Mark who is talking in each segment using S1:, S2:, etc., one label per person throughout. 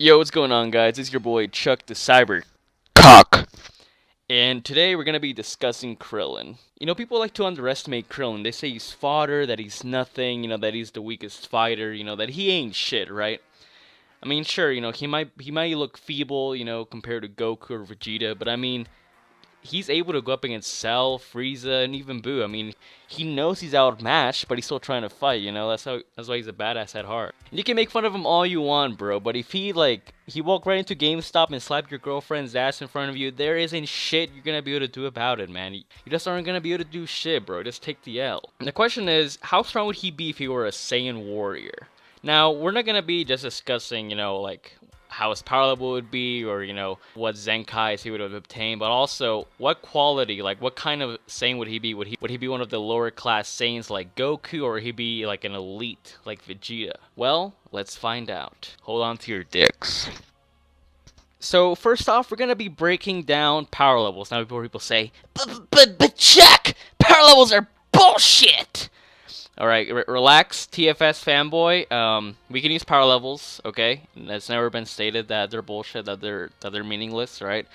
S1: Yo, what's going on, guys? It's your boy Chuck the Cyber Cock. And today we're gonna be discussing Krillin. People like to underestimate Krillin. They say he's fodder, that he's nothing, that he's the weakest fighter, that he ain't shit, right? I mean, sure, he might look feeble, compared to Goku or Vegeta, but I mean, he's able to go up against Cell, Frieza, and even Boo. I mean, he knows he's outmatched, but he's still trying to fight. That's why he's a badass at heart. You can make fun of him all you want, bro. But if he walked right into GameStop and slapped your girlfriend's ass in front of you, there isn't shit you're gonna be able to do about it, man. You just aren't gonna be able to do shit, bro. Just take the L. And the question is, how strong would he be if he were a Saiyan warrior? Now, we're not gonna be just discussing, how his power level would be, or what Zenkais he would have obtained, but also what quality, what kind of Saiyan would he be? Would he be one of the lower class Saiyans like Goku, or would he be like an elite like Vegeta? Well, let's find out. Hold on to your dicks. So first off, we're gonna be breaking down power levels. Now before people say, but Chuck, power levels are bullshit. Alright, relax, TFS fanboy. We can use power levels, okay? It's never been stated that they're bullshit, that they're meaningless, right?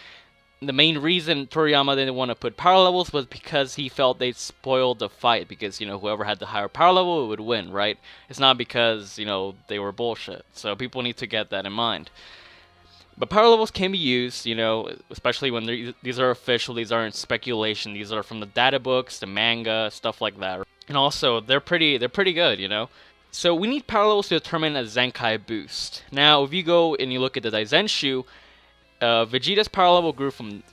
S1: The main reason Toriyama didn't want to put power levels was because he felt they spoiled the fight, because, whoever had the higher power level would win, right? It's not because, they were bullshit. So people need to get that in mind. But power levels can be used, especially when these are official, these aren't speculation, these are from the data books, the manga, stuff like that. And also, they're pretty good, So we need power levels to determine a Zenkai Boost. Now, if you go and you look at the Daizenshu, Vegeta's power level grew from,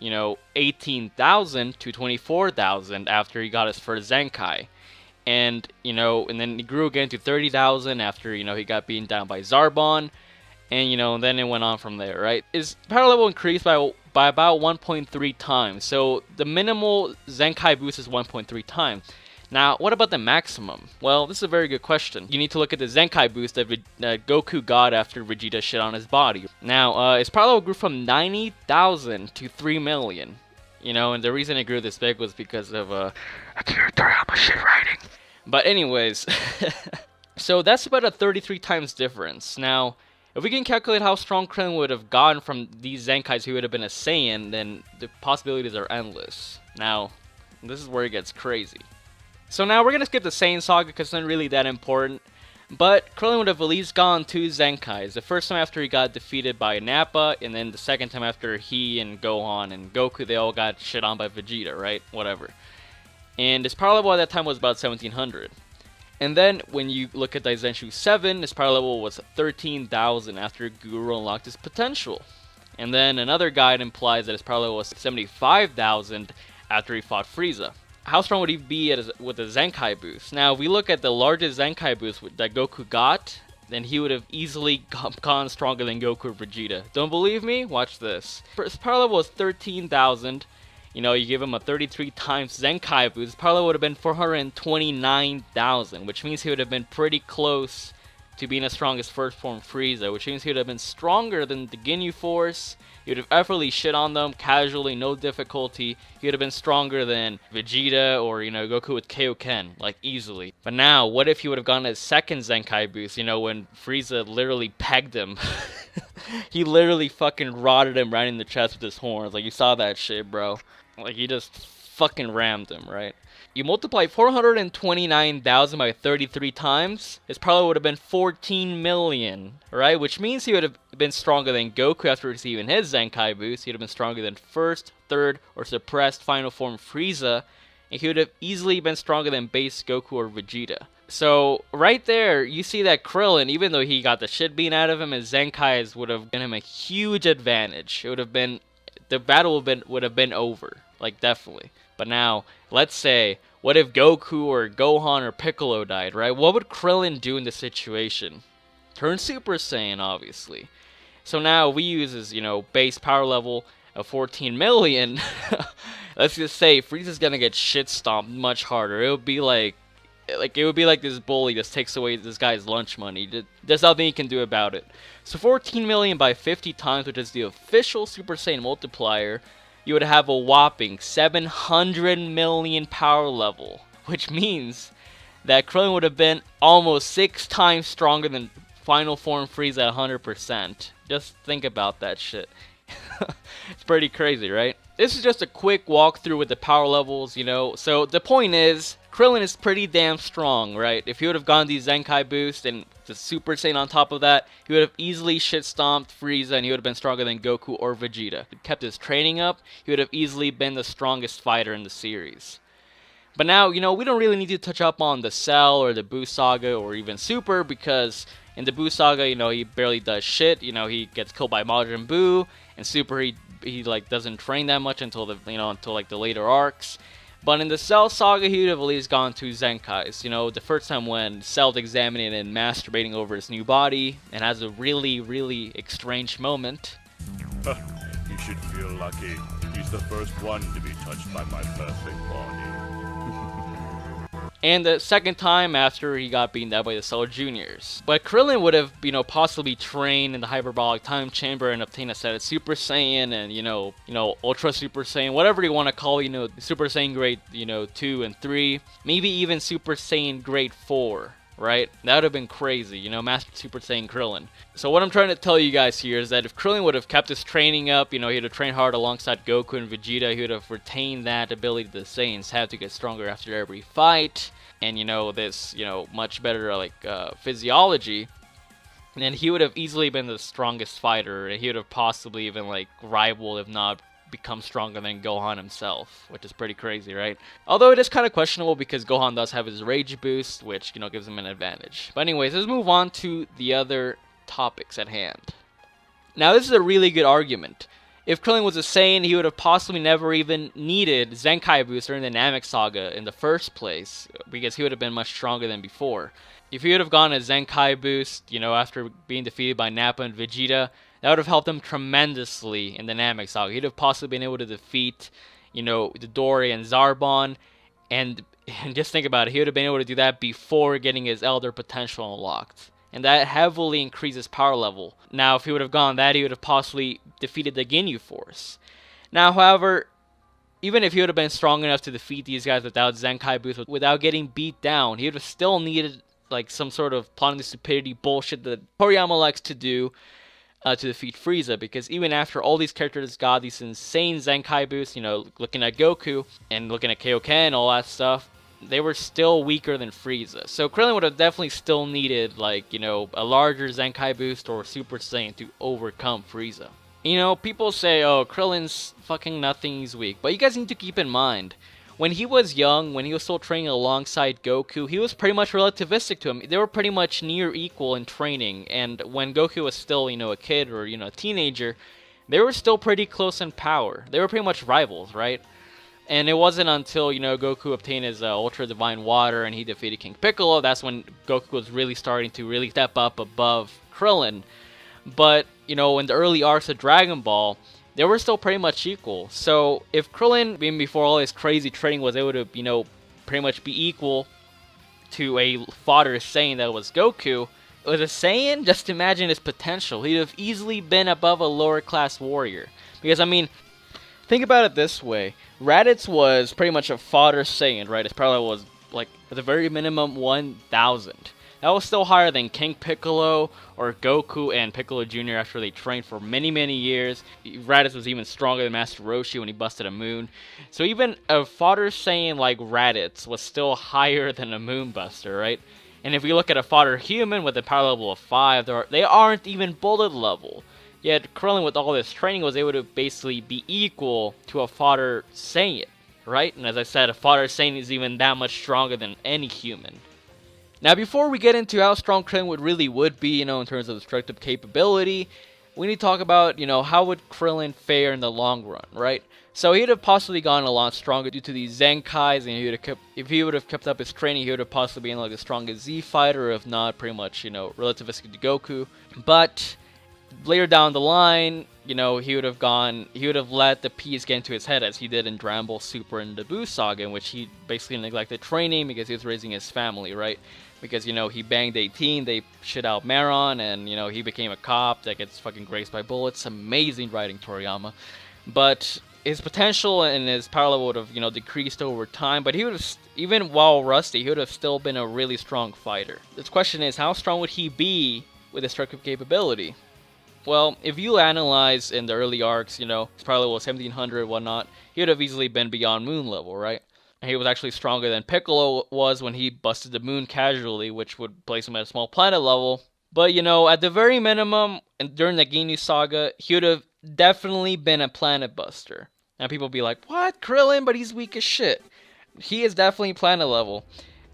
S1: 18,000 to 24,000 after he got his first Zenkai. And, and then he grew again to 30,000 after, he got beaten down by Zarbon. And, then it went on from there, right? His power level increased by about 1.3 times. So the minimal Zenkai Boost is 1.3 times. Now, what about the maximum? Well, this is a very good question. You need to look at the Zenkai Boost that Goku got after Vegeta shit on his body. Now, his power level grew from 90,000 to 3 million. And the reason it grew this big was because of Akira Toriyama shit writing. But anyways, so that's about a 33 times difference. Now, if we can calculate how strong Krillin would have gotten from these Zenkais who would have been a Saiyan, then the possibilities are endless. Now, this is where it gets crazy. So now we're going to skip the Saiyan Saga because it's not really that important. But Krillin would have at least gone 2 Zenkais. The first time after he got defeated by Nappa, and then the second time after he and Gohan and Goku, they all got shit on by Vegeta, right? Whatever. And his power level at that time was about 1700. And then when you look at Daizenshu 7, his power level was 13,000 after Guru unlocked his potential. And then another guide implies that his power level was 75,000 after he fought Frieza. How strong would he be with a Zenkai Boost? Now, if we look at the largest Zenkai Boost that Goku got, then he would have easily gone stronger than Goku or Vegeta. Don't believe me? Watch this. His power level was 13,000. You give him a 33 times Zenkai Boost, his power level would have been 429,000, which means he would have been pretty close to being as strong as First Form Frieza, which means he would have been stronger than the Ginyu Force. He would have effortlessly shit on them, casually, no difficulty. He would have been stronger than Vegeta or, Goku with Kaioken, easily. But now, what if he would have gotten his second Zenkai Boost, when Frieza literally pegged him? He literally fucking rotted him right in the chest with his horns. You saw that shit, bro. He just fucking rammed him, right? You multiply 429,000 by 33 times, his power level would have been 14 million, right? Which means he would have been stronger than Goku after receiving his Zenkai Boost. He would have been stronger than first, third, or suppressed final form Frieza. And he would have easily been stronger than base Goku or Vegeta. So, right there, you see that Krillin, even though he got the shit beaten out of him, his Zenkais would have given him a huge advantage. It would have been, the battle would have been over. Definitely. But now, let's say, what if Goku or Gohan or Piccolo died, right? What would Krillin do in this situation? Turn Super Saiyan, obviously. So now, we use his, base power level of 14 million. Let's just say, Frieza's gonna get shit stomped much harder. It would be like this bully just takes away this guy's lunch money. There's nothing he can do about it. So 14 million by 50 times, which is the official Super Saiyan multiplier, you would have a whopping 700 million power level, which means that Krillin would have been almost 6 times stronger than final form Frieza 100%. Just think about that shit. It's pretty crazy, right? This is just a quick walkthrough with the power levels, you know. So the point is, Krillin is pretty damn strong, right? If he would have gone the Zenkai Boost and the Super Saiyan on top of that, he would have easily shit-stomped Frieza and he would have been stronger than Goku or Vegeta. If he kept his training up, he would have easily been the strongest fighter in the series. But now, you know, we don't really need to touch up on the Cell or the Boost Saga or even Super, because in the Boost Saga, you know, he barely does shit. You know, he gets killed by Majin Buu, and Super he like doesn't train that much until until like the later arcs. But in the Cell Saga, he would have at least gone to Zenkais. You know, the first time when Cell's examining and masturbating over his new body, and has a really, really strange moment.
S2: You should feel lucky. He's the first one to be touched by my perfect body.
S1: And the second time after he got beaten down by the Cell Juniors. But Krillin would have, you know, possibly trained in the hyperbolic time chamber and obtained a set of Super Saiyan and, you know, Ultra Super Saiyan, whatever you want to call, you know, Super Saiyan grade, 2 and 3, maybe even Super Saiyan grade 4. Right? That would have been crazy, you know, Master Super Saiyan Krillin. So what I'm trying to tell you guys here is that if Krillin would have kept his training up, you know, he would have trained hard alongside Goku and Vegeta, he would have retained that ability the Saiyans have to get stronger after every fight, and, you know, this, you know, much better, like, physiology, then he would have easily been the strongest fighter, and he would have possibly even, like, rivaled, if not become stronger than Gohan himself, which is pretty crazy, right? Although it is kind of questionable because Gohan does have his Rage Boost, which, you know, gives him an advantage. But anyways, let's move on to the other topics at hand. Now, this is a really good argument. If Krillin was a Saiyan, he would have possibly never even needed Zenkai Boost during the Namek Saga in the first place, because he would have been much stronger than before. If he would have gone a Zenkai Boost, you know, after being defeated by Nappa and Vegeta, that would have helped him tremendously in the Namek Saga. He'd have possibly been able to defeat, you know, Dory and Zarbon, and just think about it, he would have been able to do that before getting his Elder potential unlocked. And that heavily increases power level. Now, if he would have gone that, he would have possibly defeated the Ginyu Force. Now, however, even if he would have been strong enough to defeat these guys without Zenkai Boost, without getting beat down, he would have still needed, like, some sort of plotting stupidity bullshit that Toriyama likes to do to defeat Frieza, because even after all these characters got these insane Zenkai boosts, you know, looking at Goku and looking at Kaioken and all that stuff, they were still weaker than Frieza. So Krillin would have definitely still needed, like, you know, a larger Zenkai boost or Super Saiyan to overcome Frieza. You know, people say, oh, Krillin's fucking nothing, he's weak. But you guys need to keep in mind, when he was young, when he was still training alongside Goku, he was pretty much relativistic to him. They were pretty much near equal in training. And when Goku was still, you know, a kid or, you know, a teenager, they were still pretty close in power. They were pretty much rivals, right? And it wasn't until, you know, Goku obtained his Ultra Divine Water and he defeated King Piccolo, that's when Goku was really starting to really step up above Krillin. But, you know, in the early arcs of Dragon Ball, they were still pretty much equal. So if Krillin, even before all his crazy training, was able to, you know, pretty much be equal to a fodder Saiyan that was Goku, with a Saiyan, just imagine his potential. He'd have easily been above a lower class warrior. Because, I mean, think about it this way. Raditz was pretty much a fodder Saiyan, right? His power level was, like, at the very minimum, 1,000. That was still higher than King Piccolo or Goku and Piccolo Jr. after they trained for many, many years. Raditz was even stronger than Master Roshi when he busted a moon. So even a fodder Saiyan like Raditz was still higher than a Moonbuster, right? And if we look at a fodder human with a power level of 5, they aren't even bullet level. Yet Krillin, with all this training, was able to basically be equal to a fodder Saiyan, right? And as I said, a fodder Saiyan is even that much stronger than any human. Now, before we get into how strong Krillin would be, you know, in terms of destructive capability, we need to talk about, you know, how would Krillin fare in the long run, right? So he'd have possibly gone a lot stronger due to these Zenkais, and if he would have kept up his training, he would have possibly been like the strongest Z fighter, if not pretty much, you know, relativistic to Goku. But later down the line, you know, he would have let the peas get into his head, as he did in Dragon Ball Super and the Boost Saga, in which he basically neglected training because he was raising his family, right? Because, you know, he banged 18, they shit out Maron, and, you know, he became a cop that gets fucking grazed by bullets. Amazing writing, Toriyama. But his potential and his power level would have, you know, decreased over time, but he would have, even while rusty, he would have still been a really strong fighter. The question is, how strong would he be with destructive capability? Well, if you analyze in the early arcs, his power level was 1700 and whatnot, he would have easily been beyond moon level, right? And he was actually stronger than Piccolo was when he busted the moon casually, which would place him at a small planet level. But, at the very minimum, and during the Ginyu Saga, he would have definitely been a planet buster. And people be like, what? Krillin? But he's weak as shit. He is definitely planet level.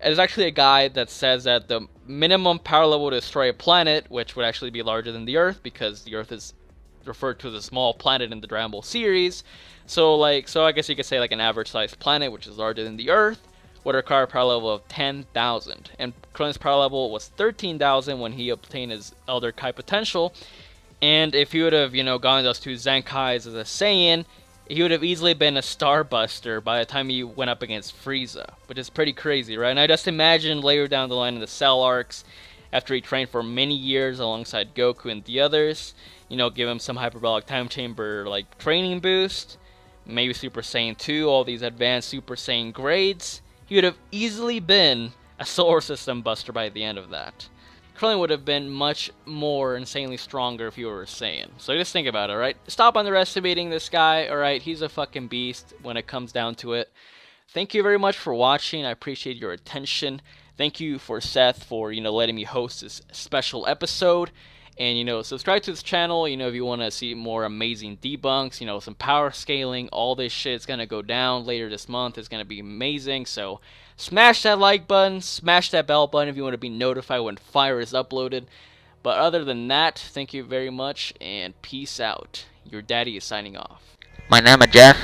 S1: There's actually a guy that says that the minimum power level to destroy a planet, which would actually be larger than the Earth, because the Earth is referred to as a small planet in the Dragonball series. So I guess you could say like an average-sized planet, which is larger than the Earth, would require a power level of 10,000. And Krillin's power level was 13,000 when he obtained his Elder Kai potential. And if he would have, gotten those 2 Zenkais as a Saiyan, he would have easily been a Starbuster by the time he went up against Frieza, which is pretty crazy, right? And I just imagine later down the line in the Cell arcs, after he trained for many years alongside Goku and the others, give him some hyperbolic time chamber like training boost, maybe Super Saiyan 2, all these advanced Super Saiyan grades, he would have easily been a solar system buster by the end of that. Krillin would have been much more insanely stronger if he were a Saiyan. So just think about it, right? Stop underestimating this guy, alright? He's a fucking beast when it comes down to it. Thank you very much for watching. I appreciate your attention. Thank you for Seth for, letting me host this special episode. And, subscribe to this channel, if you want to see more amazing debunks, some power scaling, all this shit's going to go down later this month. It's going to be amazing. So smash that like button, smash that bell button if you want to be notified when fire is uploaded. But other than that, thank you very much and peace out. Your daddy is signing off.
S3: My name is Jeff.